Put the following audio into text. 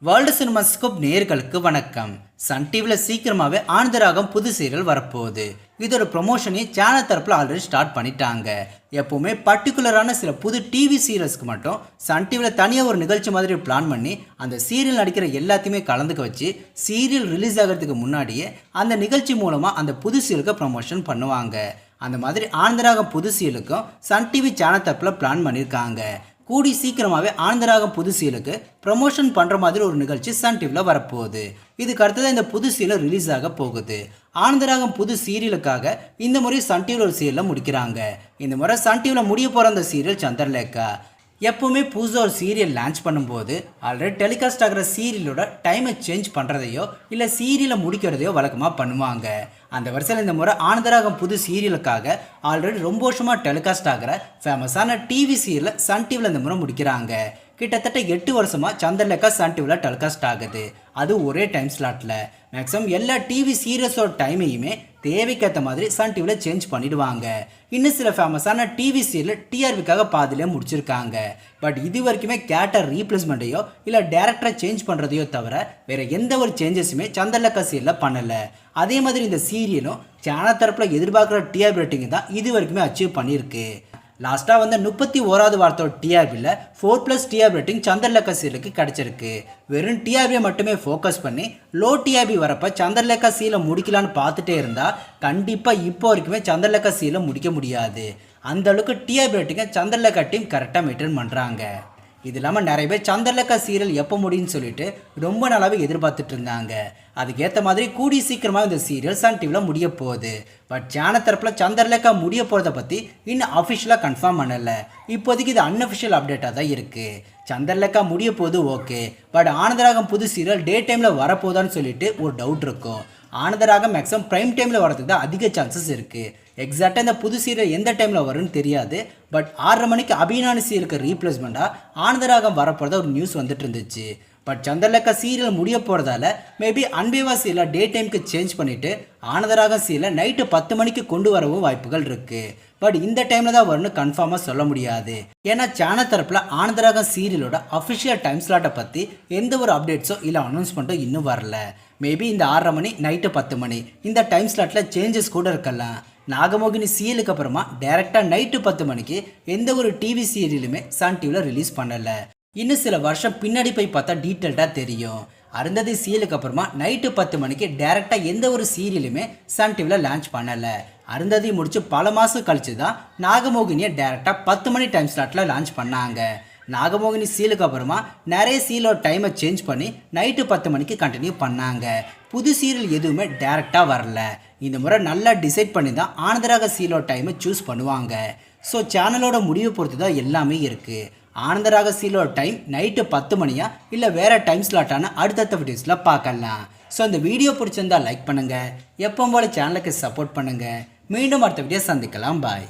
World cinemascope நேயர்களுக்கு வணக்கம். Sun டிவியில் சீக்கிரமாகவே ஆனந்தராகம் புது சீரியல் வரப்போகுது. இதோட ப்ரொமோஷனையும் சேனல் தரப்பில் ஆல்ரெடி ஸ்டார்ட் பண்ணிட்டாங்க. எப்போவுமே பர்டிகுலரான சில புது டிவி சீரியல்ஸ்க்கு மட்டும் சன் டிவியில் தனியாக ஒரு நிகழ்ச்சி மாதிரி பிளான் பண்ணி அந்த சீரியல் நடிக்கிற எல்லாத்தையுமே கலந்துக்க வச்சு சீரியல் ரிலீஸ் ஆகிறதுக்கு முன்னாடியே அந்த நிகழ்ச்சி மூலமாக அந்த புது சீரியலுக்கு ப்ரொமோஷன் பண்ணுவாங்க. அந்த மாதிரி ஆனந்தராகம் புது சீரியலுக்கும் சன் டிவி சேனல் தரப்பில் பிளான் பண்ணியிருக்காங்க. கூடி சீக்கிரமாகவே ஆனந்தராகம் புது சீரியலுக்கு ப்ரமோஷன் பண்ணுற மாதிரி ஒரு நிகழ்ச்சி சன் டிவியில் வரப்போகுது. இதுக்கு அடுத்ததான் இந்த புது சீரியல் ரிலீஸ் ஆக போகுது. ஆனந்தராகம் புது சீரியலுக்காக இந்த முறை சன் டிவியில் ஒரு சீரியலில் முடிக்கிறாங்க. இந்த முறை சன் டிவியில் முடிய போகிற அந்த சீரியல் சந்திரலேகா. எப்போவுமே புதுசாக ஒரு சீரியல் லான்ச் பண்ணும்போது ஆல்ரெடி டெலிகாஸ்ட் ஆகிற சீரியலோட டைமை சேஞ்ச் பண்ணுறதையோ இல்லை சீரியலை முடிக்கிறதையோ வழக்கமாக பண்ணுவாங்க. அந்த வரிசையில் இந்த முறை ஆனந்தராகம் புது சீரியலுக்காக ஆல்ரெடி ரொம்ப வருஷமாக டெலிகாஸ்ட் ஆகிற ஃபேமஸான டிவி சீரியலை சன் டிவியில் இந்த முறை முடிக்கிறாங்க. கிட்டத்தட்ட 8 வருஷமாக சந்திரலேகா சன் டிவியில் டெலிகாஸ்ட் ஆகுது. அது ஒரே டைம் ஸ்லாட்டில். மேக்ஸிமம் எல்லா டிவி சீரியஸோட டைமையுமே தேவைக்கேற்ற மாதிரி சன் டிவியில் சேஞ்ச் பண்ணிடுவாங்க. இன்னும் சில ஃபேமஸான டிவி சீரியல் டிஆர்பிக்காக பாதிலே முடிச்சிருக்காங்க. பட் இது வரைக்குமே கேரக்டர் ரீப்ளேஸ்மெண்ட்டையோ இல்லை டேரக்டரை சேஞ்ச் பண்ணுறதையோ தவிர வேறு எந்த ஒரு சேஞ்சஸுமே சந்திரலேகா சீரியலில் பண்ணலை. அதே மாதிரி இந்த சீரியலும் சேனல் தரப்பில் எதிர்பார்க்குற டிஆர்பி ரேட்டிங் தான் இது வரைக்குமே அச்சீவ் பண்ணியிருக்கு. லாஸ்ட்டாக வந்து 31வது வாரத்தோட டிஆர்பியில் 4+ டிஆர்பி ரேட்டிங் சந்திரலேகா சீரியலுக்கு கிடச்சிருக்கு. வெறும் டிஆர்பியை மட்டுமே ஃபோக்கஸ் பண்ணி லோ டிஆர்பி வரப்போ சந்திரலேகா சீரியலை முடிக்கலான்னு பார்த்துட்டே இருந்தால் கண்டிப்பாக இப்போ வரைக்குமே சந்திரலேகா சீரியலை முடிக்க முடியாது. அந்தளவுக்கு டிஆர்பி ரேட்டிங்கை சந்திரலேகா டீம் கரெக்டாக மெயின்டைன் பண்ணுறாங்க. இது இல்லாமல் நிறைய பேர் சந்திரலேகா சீரியல் எப்போ முடியும்னு சொல்லிட்டு ரொம்ப நாளாகவே எதிர்பார்த்துட்டு இருந்தாங்க. அதுக்கேற்ற மாதிரி கூடி சீக்கிரமாக இந்த சீரியல் சன் டிவியில் முடிய போகுது. பட் சேனல் தரப்பில் சந்திரலேகா முடிய போகிறத பற்றி இன்னும் அஃபிஷியலாக கன்ஃபார்ம் பண்ணலை. இப்போதைக்கு இது அன்அஃபிஷியல் அப்டேட்டாக தான் இருக்குது. சந்திரலேகா முடிய போகுது ஓகே, பட் ஆனந்தராகம் புது சீரியல் டே டைமில் வரப்போதான்னு சொல்லிட்டு ஒரு டவுட் இருக்கும். ஆனந்தராகம் மேக்ஸிமம் ப்ரைம் டைமில் வரதுக்கு தான் அதிக சான்சஸ் இருக்குது. எக்ஸாக்டாக இந்த புது சீரியல் எந்த டைமில் வரும்னு தெரியாது. பட் 6:30 மணிக்கு அபிநானி சீரியலுக்கு ரீப்ளேஸ்மெண்ட்டாக ஆனந்தராகம் வரப்போகிறதா ஒரு நியூஸ் வந்துட்டு இருந்துச்சு. பட் சந்திரலேகா சீரியல் முடிய போகிறதால மேபி அன்பேவா சீரியலை டே டைமுக்கு சேஞ்ச் பண்ணிவிட்டு ஆனந்தராகம் சீரியலை நைட்டு 10 மணிக்கு கொண்டு வரவும் வாய்ப்புகள் இருக்குது. பட் இந்த டைமில் தான் வரும்னு கன்ஃபார்மாக சொல்ல முடியாது. ஏன்னா சேனல் தரப்பில் ஆனந்தராகம் சீரியலோட அஃபிஷியல் டைம் ஸ்லாட்டை பற்றி எந்த ஒரு அப்டேட்ஸோ இல்லை அனௌன்ஸ்மெண்ட்டோ இன்னும் வரல. மேபி இந்த 6:30 மணி நைட்டு 10 மணி இந்த டைம் ஸ்லாட்டில் சேஞ்சஸ் கூட இருக்கலாம். நாகமோகினி சீரியலுக்கு அப்புறமா டைரெக்டாக நைட்டு 10 மணிக்கு எந்த ஒரு டிவி சீரியலுமே சன் டிவியில் ரிலீஸ் பண்ணலை. இன்னும் சில வருஷம் பின்னாடி போய் பார்த்தா டீட்டெயில்டாக தெரியும். அருந்ததி சீரியலுக்கு அப்புறமா நைட்டு 10 மணிக்கு டைரெக்டாக எந்த ஒரு சீரியலுமே சன் டிவியில் லான்ச் பண்ணலை. அருந்ததி முடிச்சு பல மாதம் கழிச்சு தான் நாகமோகினியை டைரெக்டாக 10 மணி டைம் ஸ்லாட்டில் லான்ச் பண்ணாங்க. நாகமோகினி சீரியலுக்கு அப்புறமா நிறைய சீரியலோட டைமை சேஞ்ச் பண்ணி நைட்டு 10 மணிக்கு கண்டினியூ பண்ணாங்க. புது சீரியல் எதுவுமே டேரெக்டாக வரல. இந்த முறை நல்லா டிசைட் பண்ணி தான் ஆனந்தராக சீரியலோட டைமை சூஸ் பண்ணுவாங்க. ஸோ சேனலோட முடிவை பொறுத்து தான் எல்லாமே இருக்குது. ஆனந்தராக சீரியலோட டைம் நைட்டு 10 மணியா இல்லை வேறு டைம் ஸ்லாட்டான அடுத்தடுத்த வீடியோஸில் பார்க்கலாம். ஸோ இந்த வீடியோ பிடிச்சிருந்தால் லைக் பண்ணுங்கள். எப்போ போல சேனலுக்கு சப்போர்ட் பண்ணுங்கள். மீண்டும் அடுத்த வீடியோ சந்திக்கலாம். பாய்.